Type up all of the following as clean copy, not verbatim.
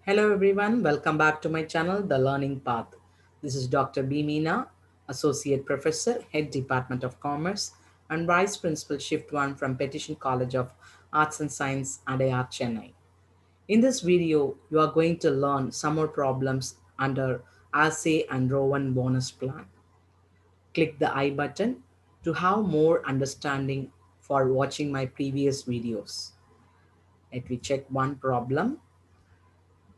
Hello everyone, welcome back to my channel, The Learning Path. This is Dr. B. Meena, Associate Professor, Head Department of Commerce, and Vice Principal Shift 1 from Petition College of Arts and Science, ADAR, Chennai. In this video, you are going to learn some more problems under Halsey and Rowan Bonus Plan. Click the I button to have more understanding for watching my previous videos. Let me check one problem.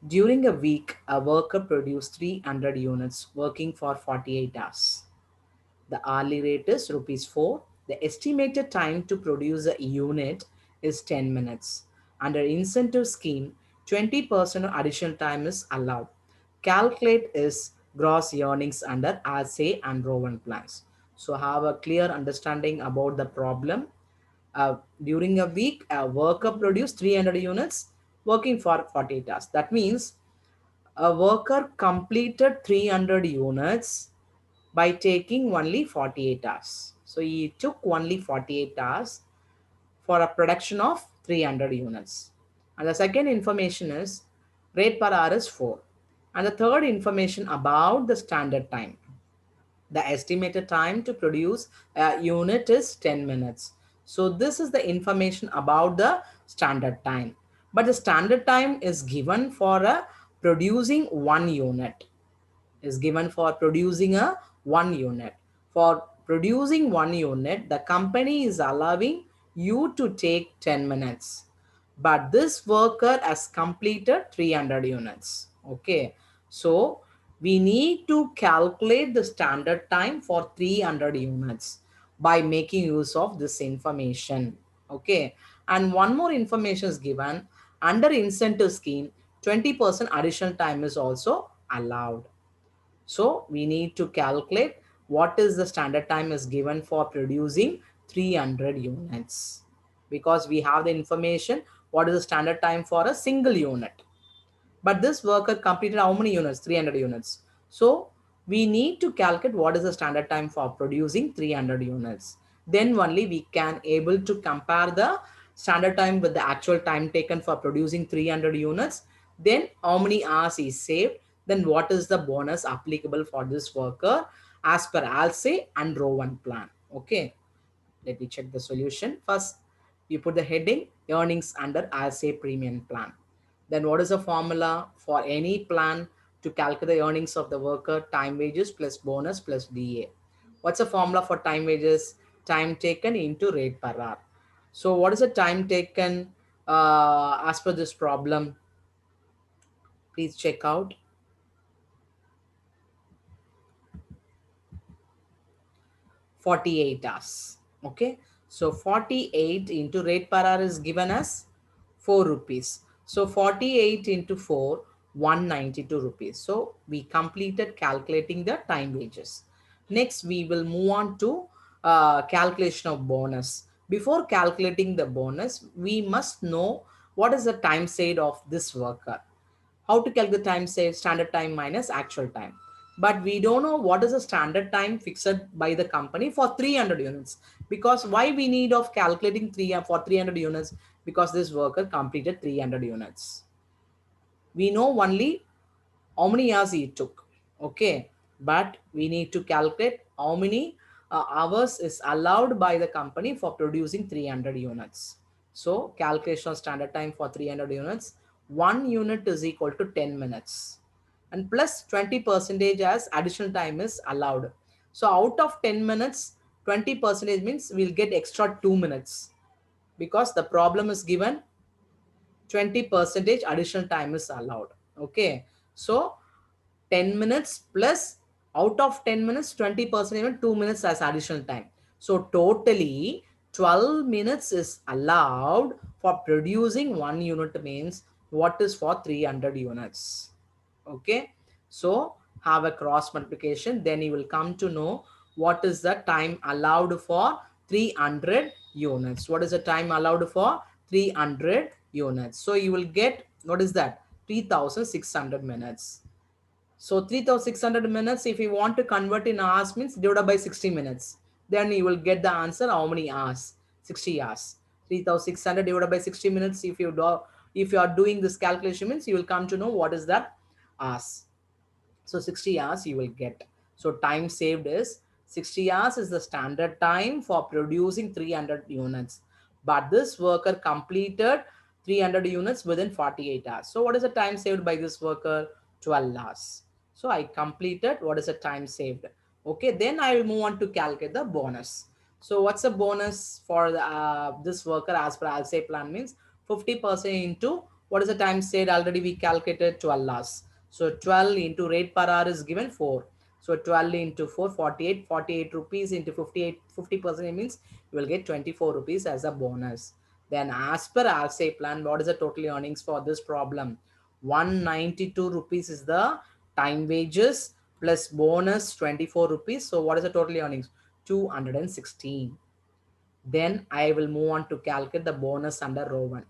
During a week, a worker produced 300 units working for 48 hours. The hourly rate is rupees 4. The estimated time to produce a unit is 10 minutes. Under incentive scheme, 20% additional time is allowed. Calculate is gross earnings under RSA and Rowan plans. So have a clear understanding about the problem. During a week, a worker produced 300 units working for 48 hours. That means a worker completed 300 units by taking only 48 hours. So he took only 48 hours for a production of 300 units. And the second information is rate per hour is 4. And the third information about the standard time. The estimated time to produce a unit is 10 minutes. So this is the information about the standard time. But the standard time is given for producing one unit. Is given for producing a one unit. For producing one unit, the company is allowing you to take 10 minutes. But this worker has completed 300 units. Okay. So we need to calculate the standard time for 300 units by making use of this information. Okay. And one more information is given under incentive scheme, 20% additional time is also allowed. So we need to calculate what is the standard time is given for producing 300 units because we have the information what is the standard time for a single unit. But this worker completed how many units? 300 units. So we need to calculate what is the standard time for producing 300 units. Then only we can able to compare the standard time with the actual time taken for producing 300 units. Then how many hours is saved. Then what is the bonus applicable for this worker as per Halsey and Rowan plan. Okay. Let me check the solution. First, you put the heading earnings under Halsey premium plan. Then what is the formula for any plan to calculate the earnings of the worker? Time wages plus bonus plus DA. What's the formula for time wages? Time taken into rate per hour. So what is the time taken as per this problem? Please check out. 48 hours. Okay. So 48 into rate per hour is given as 4 rupees. So 48 into 4, 192 rupees. So we completed calculating the time wages. Next, we will move on to calculation of bonus. Before calculating the bonus, we must know what is the time saved of this worker. How to calculate time saved? Standard time minus actual time. But we don't know what is the standard time fixed by the company for 300 units. Because why we need of calculating for 300 units? Because this worker completed 300 units. We know only how many hours he took. Okay. But we need to calculate how many hours is allowed by the company for producing 300 units. So calculation of standard time for 300 units. 1 unit is equal to 10 minutes. And plus 20% as additional time is allowed. So out of 10 minutes, 20% means we'll get extra 2 minutes. Because the problem is given 20% additional time is allowed. Okay. So 10 minutes plus out of 10 minutes, 20% even 2 minutes as additional time. So totally 12 minutes is allowed for producing 1 unit means what is for 300 units. Okay. So have a cross multiplication. Then you will come to know what is the time allowed for 300 units. What is the time allowed for 300 units? So you will get, what is that? 3600 minutes. So 3600 minutes, if you want to convert in hours means divided by 60 minutes. Then you will get the answer how many hours? 60 hours. 3600 divided by 60 minutes. If you do, If you are doing this calculation means you will come to know what is that hours. So 60 hours you will get. So time saved is 60 hours is the standard time for producing 300 units. But this worker completed 300 units within 48 hours. So what is the time saved by this worker? 12 hours. So I completed, what is the time saved? Okay, then I will move on to calculate the bonus. So what's the bonus for this worker as per I'll say plan means 50% into what is the time saved already we calculated 12 hours. So 12 into rate per hour is given 4. So 12 into 4, 48, 48 rupees into 58, 50% means you will get 24 rupees as a bonus. Then as per RSA plan, what is the total earnings for this problem? 192 rupees is the time wages plus bonus 24 rupees. So what is the total earnings? 216. Then I will move on to calculate the bonus under row 1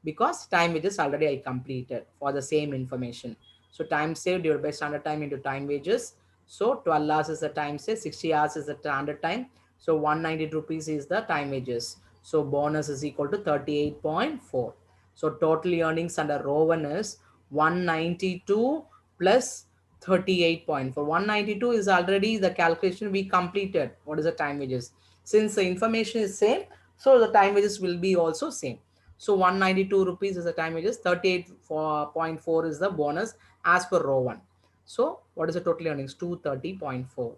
because time wages already I completed for the same information. So time saved divided by standard time into time wages. So 12 hours is the time saved, 60 hours is the standard time. So 190 rupees is the time wages. So bonus is equal to 38.4. So total earnings under row 1 is 192 plus 38.4. 192 is already the calculation we completed. What is the time wages? Since the information is same, so the time wages will be also same. So 192 rupees is the time wages, 38.4 is the bonus as per row 1. So what is the total earnings? 230.4.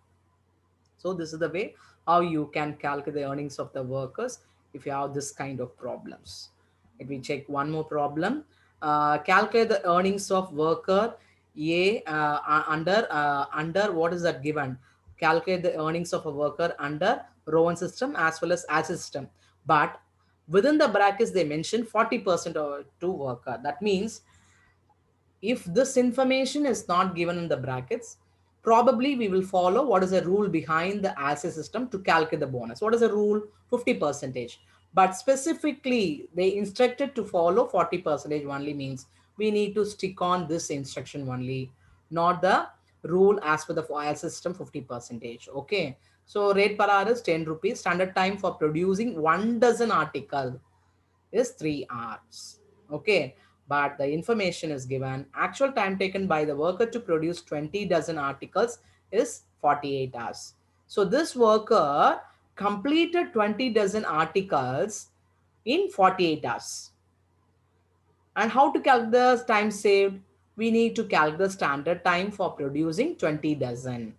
So this is the way how you can calculate the earnings of the workers if you have this kind of problems. Let me check one more problem. Calculate the earnings of worker A under what is that given? Calculate the earnings of a worker under row 1 system as well as system. But within the brackets they mentioned 40% to worker. That means if this information is not given in the brackets, probably we will follow what is the rule behind the assay system to calculate the bonus. What is the rule? 50%. But specifically, they instructed to follow 40% only means we need to stick on this instruction only, not the rule as per the file system 50%. Okay. So rate per hour is 10 rupees. Standard time for producing 1 dozen article is 3 hours. Okay, but the information is given. Actual time taken by the worker to produce 20 dozen articles is 48 hours. So this worker completed 20 dozen articles in 48 hours. And how to calculate the time saved? We need to calculate the standard time for producing 20 dozen.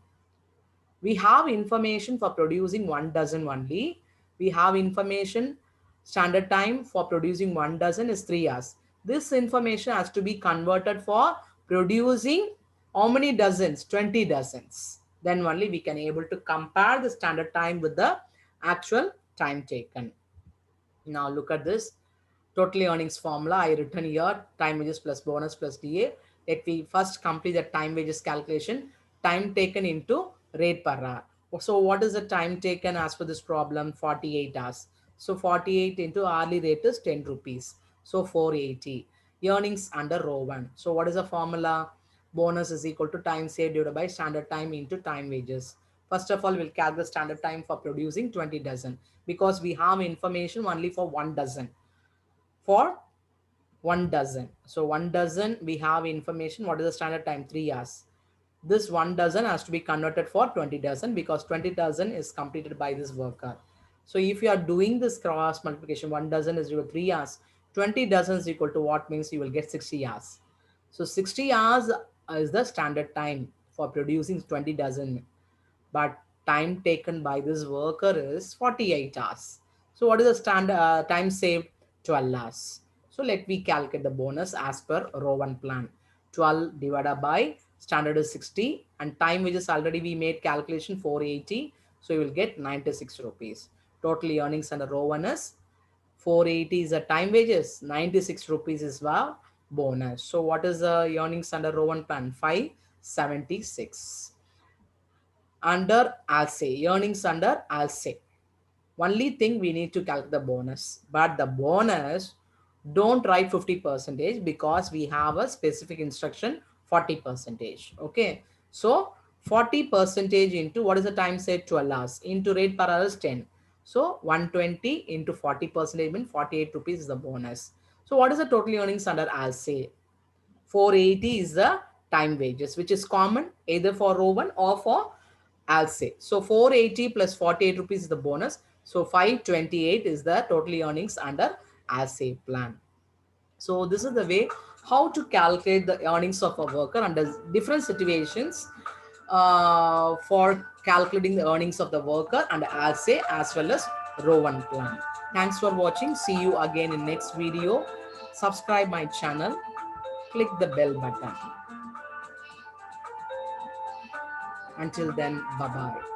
We have information for producing 1 dozen only. We have information standard time for producing 1 dozen is 3 hours. This information has to be converted for producing how many dozens? 20 dozens. Then only we can able to compare the standard time with the actual time taken. Now look at this. Total earnings formula I written here, time wages plus bonus plus DA. Let me first complete the time wages calculation, time taken into rate per hour. So what is the time taken as for this problem? 48 hours. So 48 into hourly rate is 10 rupees. So 480. Earnings under row 1. So what is the formula? Bonus is equal to time saved divided by standard time into time wages. First of all, we'll calculate standard time for producing 20 dozen because we have information only for 1 dozen. For 1 dozen. So 1 dozen, we have information. What is the standard time? 3 hours. This 1 dozen has to be converted for 20 dozen because 20 dozen is completed by this worker. So if you are doing this cross multiplication, 1 dozen is equal to 3 hours. 20 dozen is equal to what means you will get 60 hours. So 60 hours is the standard time for producing 20 dozen. But time taken by this worker is 48 hours. So what is the standard time saved? 12 hours. So let me calculate the bonus as per row 1 plan. 12 divided by standard is 60 and time which is already we made calculation 480. So you will get 96 rupees. Total earnings under row 1 is 480 is the time wages, 96 rupees is the bonus. So what is the earnings under row 1 plan? 576. Under ALSE, earnings under ALSE. Only thing we need to calculate the bonus, but the bonus don't write 50% because we have a specific instruction 40%. Okay, so 40% into what is the time say 12 hours into rate per hour is 10. So 120 into 40% means 48 rupees is the bonus. So what is the total earnings under ALSE? 480 is the time wages, which is common either for Rowan or for ALSE. So 480 plus 48 rupees is the bonus. So 528 is the total earnings under ALSE plan. So this is the way how to calculate the earnings of a worker under different situations for calculating the earnings of the worker under ALSE as well as Rowan plan. Thanks for watching. See you again in next video. Subscribe my channel. Click the bell button. Until then, bye-bye.